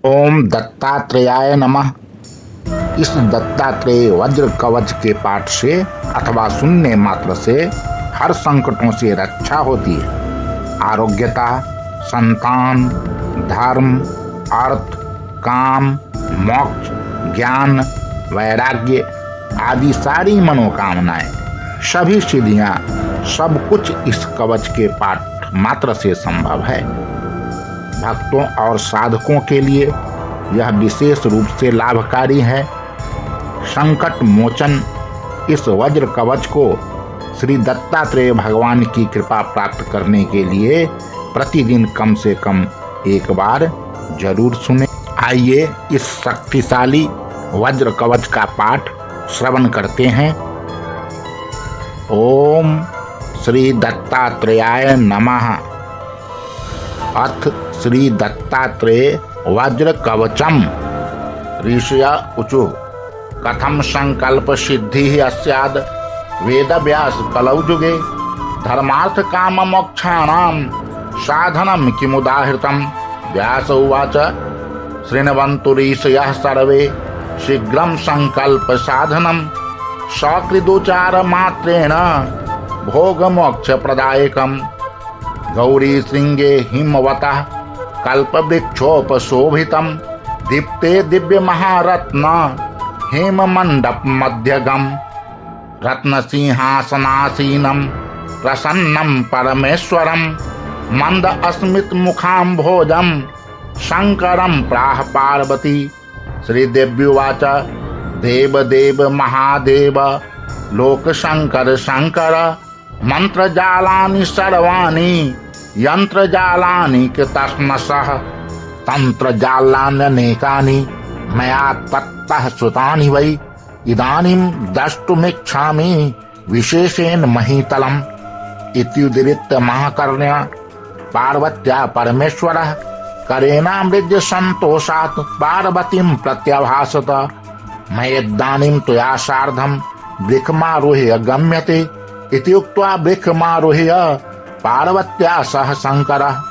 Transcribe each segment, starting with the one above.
ओम दत्तात्रेयाय नमः। इस दत्तात्रेय वज्र कवच के पाठ से अथवा सुनने मात्र से हर संकटों से रक्षा होती है। आरोग्यता, संतान, धर्म, अर्थ, काम, मोक्ष, ज्ञान, वैराग्य आदि सारी मनोकामनाएं, सभी सिद्धियां, सब कुछ इस कवच के पाठ मात्र से संभव है। भक्तों और साधकों के लिए यह विशेष रूप से लाभकारी है। संकट मोचन इस वज्र कवच को श्री दत्तात्रेय भगवान की कृपा प्राप्त करने के लिए प्रतिदिन कम से कम एक बार जरूर सुने। आइए इस शक्तिशाली वज्र कवच का पाठ श्रवण करते हैं। ओम श्री दत्तात्रेयाय नमः। अथ श्री दत्तात्रेय वज्र कवचम। ऋषय ऊचु कथम संकल्प सिद्धि अस्याद वेद व्यास कलौ जुगे धर्मार्थ काम मोक्षाणाम साधनम किमुदाहृतम। व्यास उवाच शृण्वन्तु ऋषयः सर्वे शीघ्रं संकल्प साधनम सकृदुचार मात्रेण भोग मोक्ष प्रदायकम। गौरी श्रृंगे हिमवतः कल्पवृक्षोपशोभितं दीप्ते दिव्य महारत्न हेम मंडप मध्यगम। रत्न सिंहासनासीनं प्रसन्नं परमेश्वरं मंद अस्मित मुखाम्भोजं शंकरं प्राह पार्वती। श्रीदेव्युवाच देव देव महादेव लोक शंकर शंकर मंत्रजालानि सर्वाणि यंत्रजालानि कृतस्मसः तंत्रजालान्यनेकानि मया तत्तः श्रुतानि वै इदानीं द्रष्टुमिच्छामि विशेषेण महीतलम्। इत्युदीरित्य महाकर्ण्य पार्वत्या परमेश्वरः करेणामृज्य सन्तोषात् पार्वतीं प्रत्यभाषत। मयेदानीं त्वया सार्धं वृक्षमारुह्य गम्यते। इति उक्त्वा वृक्षमारुह्य पार्वत्या सह शंकरः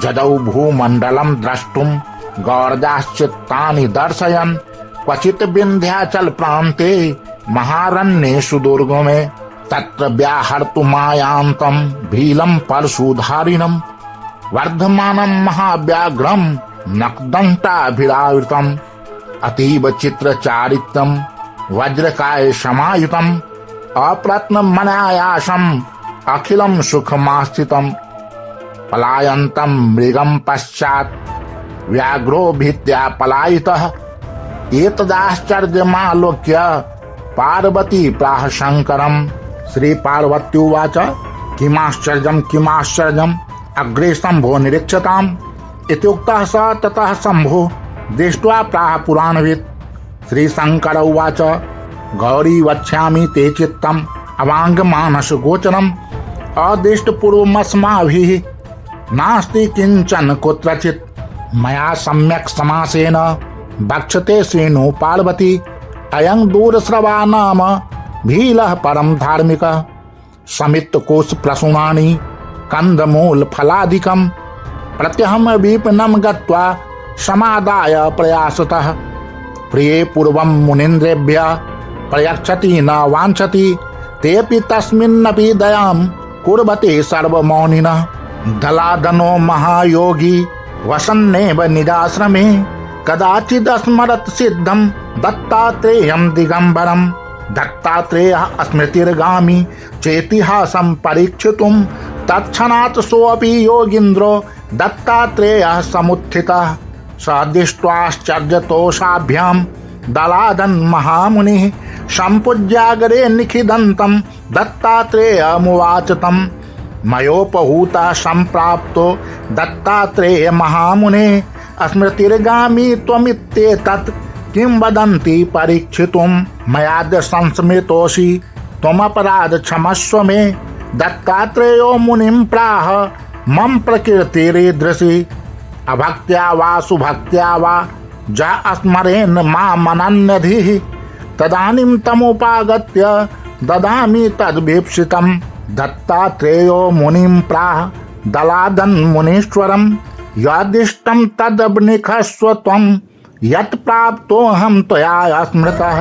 जदौ भूमण्डलं द्रष्टुं गौरजाश्चित्तानि दर्शयन् क्वचित् विन्ध्याचल प्रान्ते महारण्येषु दुर्गमे तत्र व्याहर्तुमायान्तं भीलं परशुधारिणं वर्धमानं महाव्याघ्रं नखदंष्टाभिरावृतम् अतीव चित्रचारितं वज्रकाय समायुतम् अप्रत्नमनायासम् अखिलं सुखमास्थितम्। पलायन्तं मृगं पश्चात् व्याघ्रो भीत्या पलायितः। एतदाश्चर्यमालोक्य पार्वती प्राह शंकरम्। श्री पार्वत्युवाच किमाश्चर्यम् अग्रे शंभो निरीक्षताम्। इत्युक्तः स ततः शंभो दृष्ट्वा प्राह पुराणवित्। श्री शंकर उवाच गौरी वक्ष्यामि ते चित्तम् अवांग मानस गोचरम् अदृष्ट पूर्वमस्माभिः नास्ति किंचन कुत्रचित् मया सम्यक् समासेन वक्षते श्रीनु पार्वती। अयं दूरश्रवा नाम भीलः परम धार्मिकः समित कोश प्रसूनानि कंदमूल फलादिकम् प्रत्यहं विपणं गत्वा समादाय प्रयासतः। प्रिये पूर्वं मुनीन्द्रेभ्यः प्रयच्छति न वाञ्छति तेऽपि तस्मिन्नपि दयां कुर्वते सर्वमौनिनः। दलादनो महायोगी वसन्नेव निजाश्रमे कदाचिदस्मरत् सिद्धं दत्तात्रेयं दिगंबरम्। दत्तात्रेयः स्मृतिर्गामी चेतिहासं परीक्षितुं तत्क्षणात् सोऽपि योगीन्द्रो दत्तात्रेयः समुत्थितः। स दृष्ट्वाश्चर्यतोषाभ्यां दलादन् महामुनिः सम्पूज्याग्रे निखिदन्तं दत्तात्रेयमुवाच तं। मयोपहूतः सम्प्राप्तो दत्तात्रेय महामुने स्मृतिर्गामी त्वमित्येतत् किं वदन्ति परीक्षितुं। मयाद्य संस्मृतोऽसि त्वमपराध क्षमस्व मे। दत्तात्रेयो मुनिं प्राह मम प्रकृतिरीदृशी अभक्त्या वा सुभक्त्या वा जा स्मरेन् मामनन्यधिः तदानीं तमुपागत्य ददामि तद्भीप्सितम्। दत्तात्रेयो मुनिं प्राह दलादन् मुनीश्वरम् यदिष्टं तदभिनिखस्व त्वं यत् प्राप्तोऽहं त्वया स्मृतः।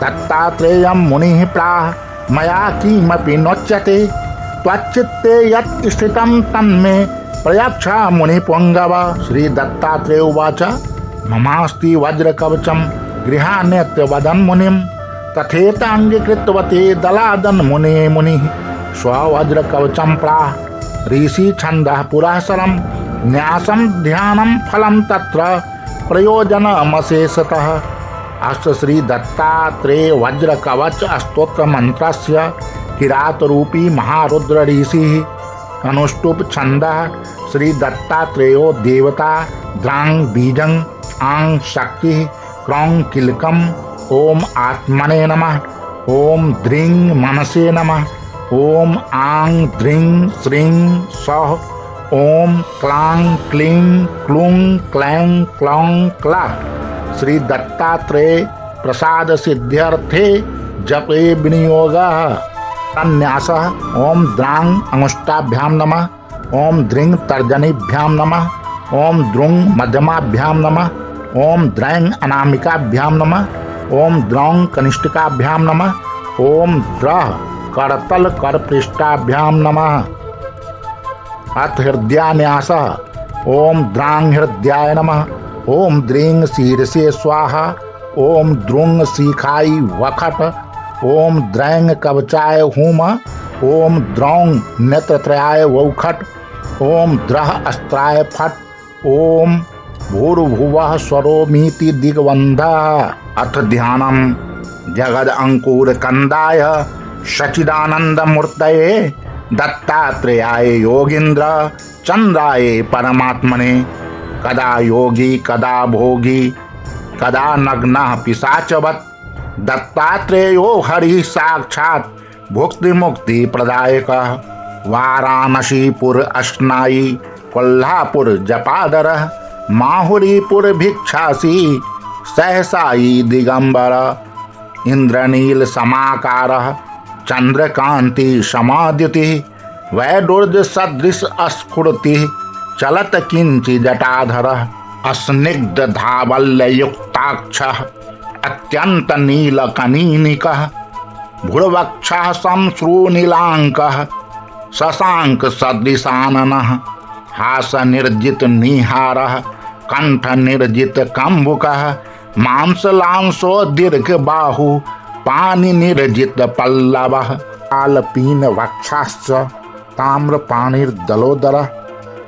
दत्तात्रेयं मुनिः प्राह मया किमपि नोच्यते त्वच्चित्ते यत् स्थितं तन्मे प्रयच्छ मुनिपुङ्गव। श्री दत्तात्रेय उवाच ममास्ति वज्रकवचं गृहान्यत्र वदन् मुनिं तथेत अङ्गीकृतवती दलादन् मुनिः स्ववज्रकवचं प्राह ऋषि छन्दः पुरःसरं न्यासं ध्यानं फलं तत्र प्रयोजनमशेषतः। अस्य श्री दत्तात्रेय वज्र कवच स्तोत्र मंत्रस्य किरातरूपी महारुद्र ऋषिः अनुष्टुप छन्दः श्री दत्तात्रेयो देवता द्रांग बीजं आंग शक्ति क्रौं किलकम ओम आत्मने नमः ओम द्रिंग मनसे नमः ओम आंग द्रिंग श्रीं सौः ओम क्लां क्लीं क्लूं क्लैं क्लौं क्ला। श्री दत्तात्रेय प्रसाद सिद्ध्यर्थे जपे विनियोगः। तन्यासः ओम द्रांग अंगुष्ठाभ्यां नमः ओम द्रिंग तर्जनीभ्यां नमः ओम द्रुंग मध्यमाभ्यां नमः ओम द्रैंग अनामिकाभ्यां नमः ओम द्रौंग कनिष्ठिकाभ्यां नमः ओम द्रः करतल करपृष्ठाभ्यां नमः। अथ हृदयान्यासः ओम द्रांग हृदयाय नमः ओम द्रींग शीर्षे स्वाहा ओम द्रुंग शिखाई वखट ओम द्रैंग कवचाय हुम ओम द्रौंग नेत्रत्रयाय वौखट ओम द्रह अस्त्राय फट ओम भूर्भुवः स्वरोमीति दिग्बन्धः। अथ ध्यानम् जगद अंकुर कंदाय सच्चिदानंदमूर्तये दत्तात्रेयाय योगींद्र चंद्राय परमात्मने कदा योगी कदा भोगी कदा नग्नः पिशाचवत् दत्तात्रेयो हरिः साक्षात् भुक्ति मुक्ति प्रदायकः। वाराणसीपुर अश्नायी कोल्हापुर जपादरः माहुरीपुर भिक्षासी सहसायी दिगंबर इंद्रनील समाकारः चंद्रकांति समाद्युतिः वैडूर्ज सदृश स्फुरतिः चलत किंचि जटाधरः अस्निग्ध धावल्ययुक्ताक्षः अत्यंत नीलकनीनिकः भूर्वक्षः संश्रूनीलांकः शशांक सदृशाननः हास निर्जित निहारः कंठ निर्जित कंभुकः मांसलांसो दीर्घ बाहु पानि निर्जित पल्लवः कालपीन वक्षाश्च ताम्रपाणिर्दलोदरः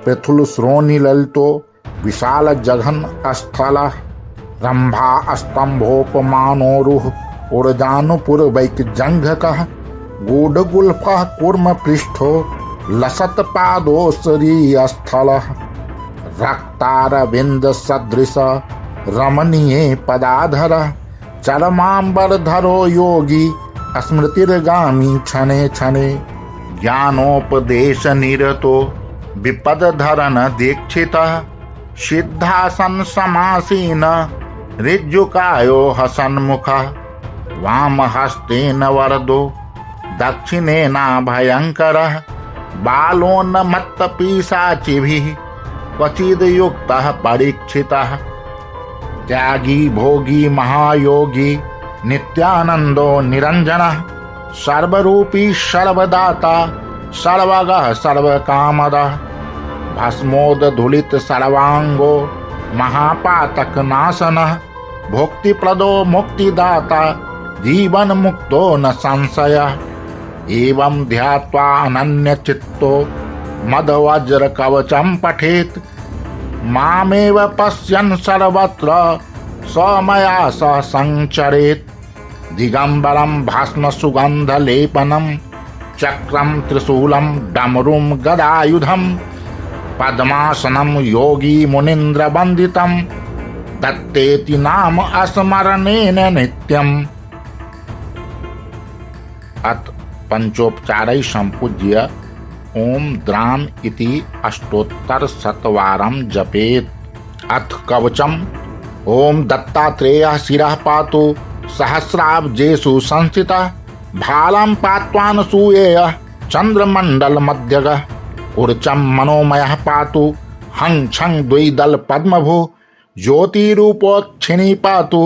पृथुल श्रोणिललितो विशाल जघन स्थलः रंभा स्तंभोपमानोरुह ऊर्जानुपुर वैकजंघकः गूढ़गुल्फः कूर्म पृष्ठो लसत पादोसरी स्थलः रक्तारविंद सदृश रमणीये पदाधरः चरमांबरधरो योगी स्मृतिर्गामी क्षणे क्षणे ज्ञानोपदेश निरतो विपदधरन दीक्षितः सिद्धासन समासीन ऋजुकायो हसन्मुखः वामहस्तेन वरदो दक्षिणेना भयंकरः बालोन्मत्तपिशाचिभिः क्वचिद्युक्तः परीक्षितः त्यागी भोगी महायोगी नित्यानंदो निरंजनः सर्वरूपी सर्वदाता सर्वगः सर्वकामदः भस्मोदधूलित सर्वांगो महापातक नाशनः भुक्तिप्रदो मुक्तिदाता जीवन मुक्तो न संशयः एवं ध्यात्वा अनन्य चित्तो मदवज्र कवचं पठेत् मामेव पश्यन् सर्वत्र स मया सह संचरेत् दिगंबरं भस्म सुगंध लेपनं चक्रं त्रिशूलं डमरुं गदायुधं पद्मासनं योगी मुनीन्द्र वंदितं दत्तेति नाम स्मरणेन नित्यम्। अथ पंचोपचारै संपूज्य ओम द्राम इति अष्टोत्तर शतवारं जपेत्। अथ कवचम् ओम दत्तात्रेयः शिरः पातु सहस्राब्जेषु संस्थितः भालं पात्वानसूयेयः चंद्रमंडल मध्यगः ऊर्चं मनोमयः पातु हं छं द्विदल पद्मभू ज्योतिरूपोक्षिणी पातु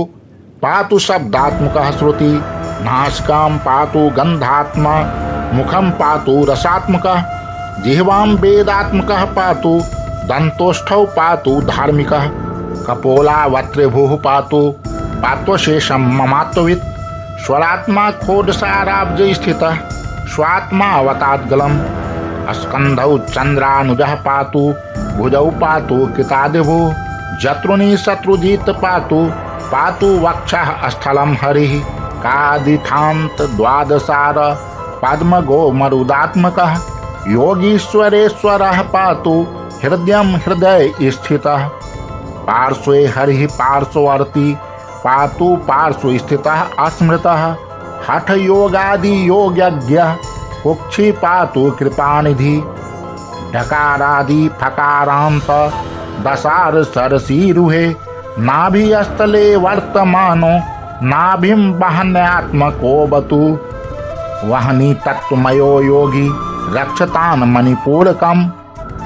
पातु शब्दात्मकः श्रुति नासिकां पातु गंधात्मा मुखं पातु रसात्मकः जिह्वां वेदात्मकः पातु दंतोष्ठौ पातु धार्मिकः कपोलावत्रिभुः पातु पात्वशेषं ममात्मवित् स्वरात्मा खोडसाराब्जे स्थितः स्वात्मा अवताद्गलम् स्कंधौ चंद्रानुजः पातु भुजौ पातु कृतादिभुः जत्रुनि शत्रुजित पातु पातु वक्षः स्थलं हरिः कादिठान्त द्वादशार पद्मगो मरुदात्मकः योगीश्वरेश्वरः पातु हृदयं हृदय स्थितः पार्श्वे हरिः पार्श्ववर्ती पातु पार्श्व स्थितः अस्मृतः हठ योगादि योगज्ञः कुक्षि पातु कृपानिधि ढकारादि फकारांत दशार सरसीरुहे नाभिस्थले वर्तमानो नाभिं वहन्यात्मको बतु वहनी तत्वमयो योगी रक्षतान मणिपूरकम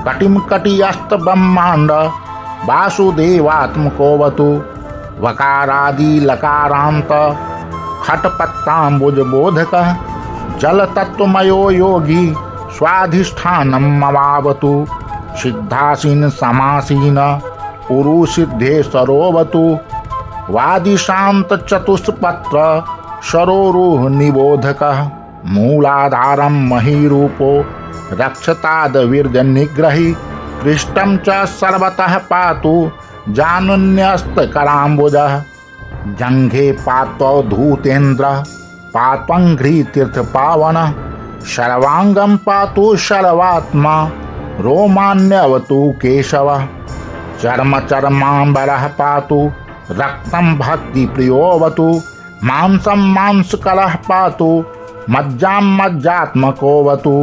कटिम कटियस्त ब्रह्मांड वासुदेवात्मको बतु वकारादि लकारांत खटपत्तांबुज बोधक जल तत्वमयो योगी स्वाधिष्ठानम मवावतु सिद्धासीन समासीन उरु सिद्धेश्वरोवतु वादिशांत चतुष्पत्र शरोरुह निबोधक मूलाधारम महीरूपो रक्षताद वीर्ज निग्रही पृष्ठं च सर्वतः पातु जानुन्यस्त कराम्बुजः जंघे पात्वौ धूतेन्द्र पात्वंघ्री तीर्थ पावन सर्वांगम पातु सर्वात्मा रोमान्यवतु केशव चर्म चर्मांबरः पातु रक्तं भक्ति प्रियोवतु मांसं मांसकलः पातु मज्जां मज्जात्मकोवतु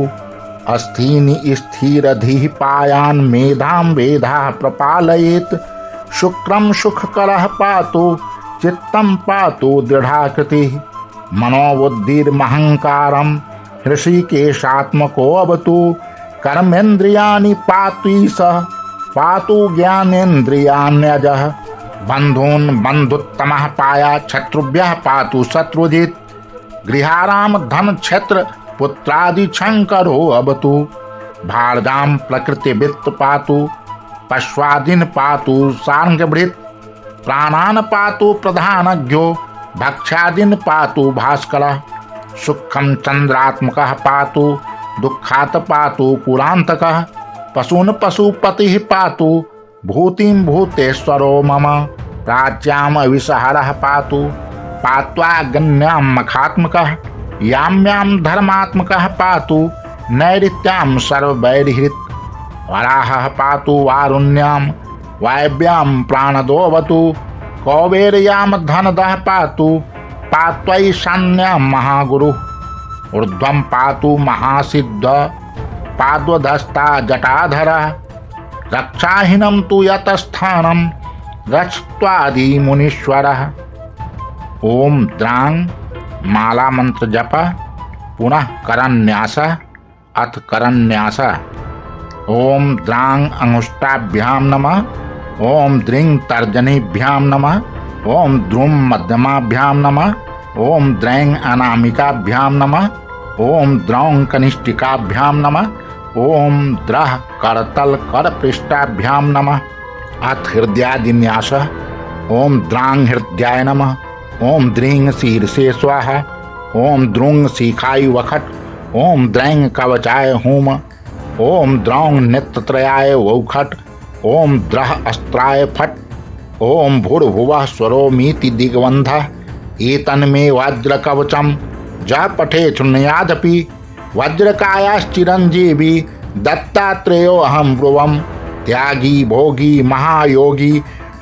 अस्थीनि स्थिरधिः पायान् मेधां वेधाः प्रपालयेत् शुक्रं सुखकरः पातु चित्तं पातु दृढ़ाकृतिः मनोबुद्धिर्महंकारं हृषिकेशात्मकोऽवतु कर्मेन्द्रियाणि पातुईशः पातु ज्ञानेन्द्रियाण्यजः बन्धून् बन्धुत्तमः पाया शत्रुभ्यः पातु शत्रुजित् गृहाराम धन क्षेत्र पुत्रादि शंकरो अवतु भार्जां प्रकृति वित्त पातु पश्वादिन पातु सार्ंगभृत प्राणान पातु प्रधानज्ञो भक्षादिन पातु भास्करः सुखं चंद्रात्मकः पातु दुःखात् पातु पुरांतकः पशून् पशुपतिः पातु भूतिं भूतेश्वरो मम प्राच्याम विषहरः पातु पात्वागन्यां मखात्मकः याम्यां धर्मात्मकः पातु नैऋत्यां सर्ववैरिहृत् वराहः पातु वारुण्यां वायव्यां प्राणदोऽवतु कौबेर्यां धनदः पातु पात्वैशान्यां महागुरुः ऊर्ध्वं पातु महासिद्ध पाद्वधस्ता जटाधरः रक्षाहीनं तु यतस्थानं रक्षत्वादि मुनीश्वरः ओम द्रांग माला मंत्र जप पुनः करन्यास अथ करन्यास ओम द्रांग अंगुष्टाभ्याम नमः ओम द्रिंग तर्जनीभ्याम नमः ओम द्रुम मध्यमाभ्याम नमः ओम द्रैंग अनामिकाभ्याम नमः ओम द्रौं कनिष्ठिकाभ्याम नमः ओम द्रह करतल कर पृष्ठाभ्याम नमः अथ हृदयादिन्यास ओम द्रांग हृदयाय नमः ओम द्रींग शीर्षे स्वाहा ओम द्रुंग शिखाय वखट ओम द्रैंग कवचाय होम ओम द्रौं नेत्रत्रयाय वौखट ओम द्रह अस्त्राय फट ओम भूर्भुवः स्वरोमीति दिग्बन्धः एतन्मे वज्रकवचं ज पठे शृणुयादपि वज्रकायाश्चिरञ्जीवी दत्तात्रेयो अहं ब्रुवं त्यागी भोगी महायोगी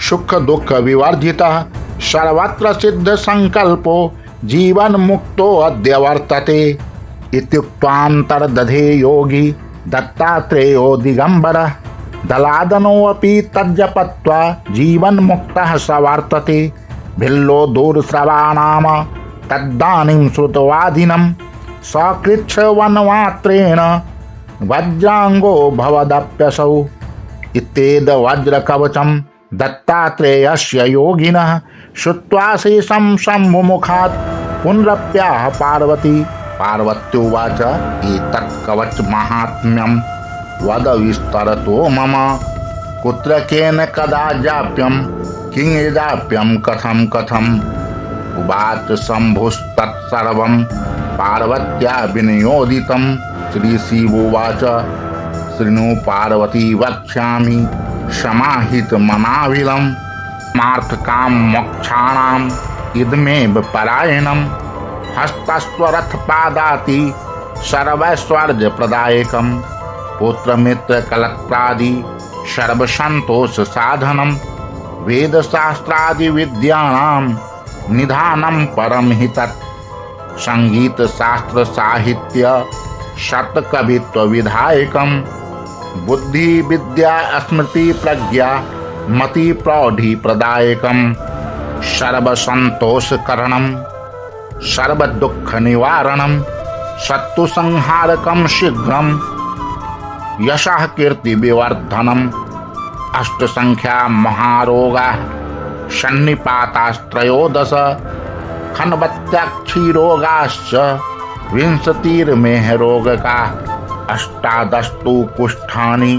सुख दुख विवर्जितः सर्वत्र सिद्ध संकल्पो जीवन मुक्तो अद्य वर्तते इत्युक्त्वान्तर्दधे योगी दत्तात्रेयो दिगंबरः दलादनोऽपि तज्जपत्वा जीवन मुक्तः स वर्तते भिल्लो दूरश्रवाणाम तद्दानीं श्रुतवादिनं सकृच्छ वनमात्रेण वज्रांगो भवदप्यसौ इत्येद वज्र कवचम दत्तात्रेयस्य योगिनः श्रुत्वा शेषं शम्भुमुखात् पुनरप्याह पार्वती। पार्वत्युवाच एतत् कवच माहात्म्यं वद विस्तरतो मम। कुत्र केन कदा जाप्यं किङ्जाप्यं कथं कथम्। उवाच शम्भुस्तत्सर्वं पार्वत्या विनियोदितं। श्रीशिवोवाच शृणु पार्वती वक्ष्यामि समाहितमनाविलं। मार्थकां मोक्षाणाम् इदमेव परायणम्। हस्तस्वरथपादाति सर्वैश्वर्यप्रदायकम्। पुत्रमित्रकलत्रादि सर्वसन्तोषसाधनम्। वेदशास्त्रादिविद्यानां निधानं परं हि तत्। सङ्गीतशास्त्रसाहित्य शतकवित्वविधायकम्। बुद्धि विद्या स्मृति प्रज्ञा मति प्रौढि प्रदायकम्। सर्वसन्तोषकरणम् सर्वदुःख निवारणम्। शत्रुसंहारकं शीघ्रं यशः कीर्ति विवर्धनम्। अष्टसंख्या महारोगाः सन्निपातास्त्रयोदश। खन्वत्याक्षिरोगाश्च विंशतिर्मेह रोगकाः। अष्टादशतु कुष्ठानि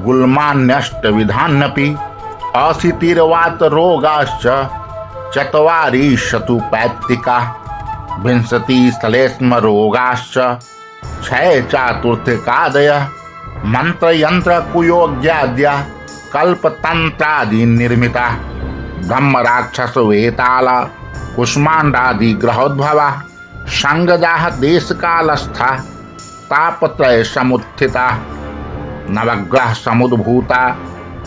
गुल्मान्यष्टविधान्यपि। अशीतिर्वातरोगाश्च चत्वारिंशतु पैत्तिकाः। विंशतिश्लेष्मरोगाश्च क्षयचातुर्थिकादयः। मन्त्रयन्त्रकुयोग्याद्या कल्पतन्त्रादि निर्मिताः। ब्रह्मराक्षसवेताल कुष्माण्डादि ग्रहोद्भवाः। संगजाः देशकालस्थाः तापत्रय समुत्थिताः। नवग्रह समुद्भूता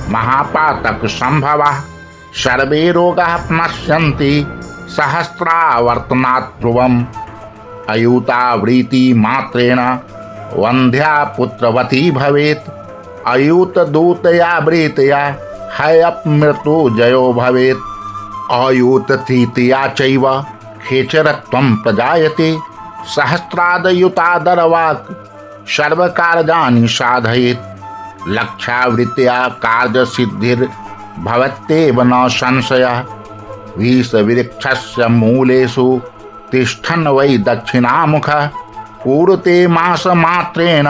महापातक संभवाः। सर्वे रोगाः नश्यन्ति सहस्रावर्तनात् ध्रुवम्। अयूतावृत्ति मात्रेण वन्ध्या पुत्रवती भवेत्। अयूतदूतया वृत्तया हयमृत्युजयो भवेत्। अयूततृतीया चैव खेचरत्वं प्रजायते। सहस्रादयुतादरवाक् सर्वकारजानि साधयेत्। लक्षावृत्त्या कार्यसिद्धिर्भवत्येव न संशयः। विषवृक्षस्य मूलेषु तिष्ठन् वै दक्षिणामुखः। पूर्वते मासमात्रेण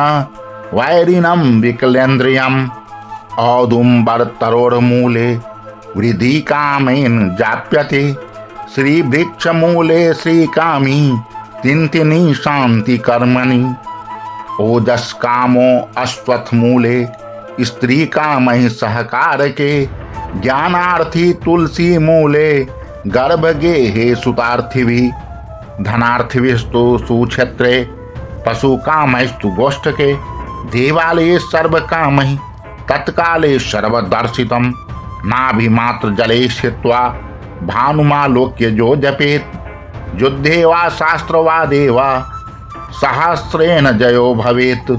वैरिणं विकलेन्द्रियम्। औदुम्बरतरोर्मूले वृद्धिकामेन जाप्यते। श्रीवृक्षमूले श्रीकामी तिन्तिनी शान्तिकर्मणि। ओजस्कामो अश्वत्थमूले स्त्रीकामैः सहकारके। ज्ञानार्थी तुलसी मूले गर्भगेहे सुतार्थिभिः। धनार्थिभिस्तु सुक्षेत्रे पशुकामैस्तु गोष्ठके। देवालये सर्वकामैः तत्काले सर्वदर्शितं। नाभिमात्र जले स्थित्वा भानुमालोक्य जो जपेत्। युद्धे वा शास्त्रवादे वा सहस्रेण जयो भवेत्।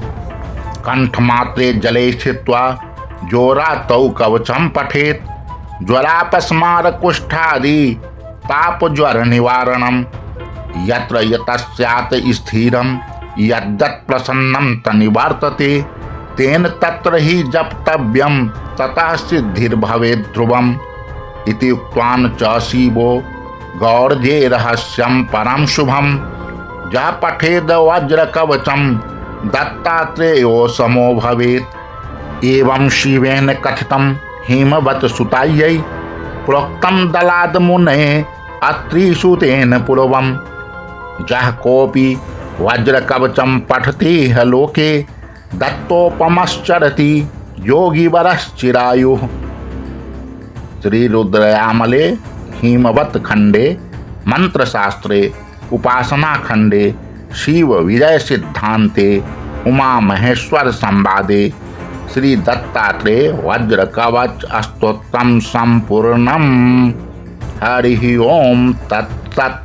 कंठमात्रे जले स्थित्वा जोरातौ कवचं पठेत्। ज्वरापस्मार कुष्ठादि तापज्वर निवारणम्। यत्र यतस्यात् स्थिरं यद्यत् प्रसन्नं तनिवर्तते। तेन तत्र हि जप्तव्यं ततः सिद्धिर्भवेत् ध्रुवम्। इति उक्त्वान् च शिवो गौर्जे रहस्यं परं शुभं। यः पठेद वज्रकवचं दत्तात्रेयो समो भवेत्। एवं शिवेन कथितं हिमवत् सुतायै। प्रोक्तं दलादमुने अत्रिसुतेन पूर्वम्। यः कोऽपि वज्रकवचं पठति ह लोके दत्तोपमश्चरति योगिवरश्चिरायुः। श्रीरुद्रयामले हिमवत् खंडे मंत्रशास्त्रे उपासना खंडे शिव विजय सिद्धांते उमा महेश्वर संवादे श्री दत्तात्रेय वज्र कवच स्तोत्रम संपूर्णम। हरि ओम तत्सत्।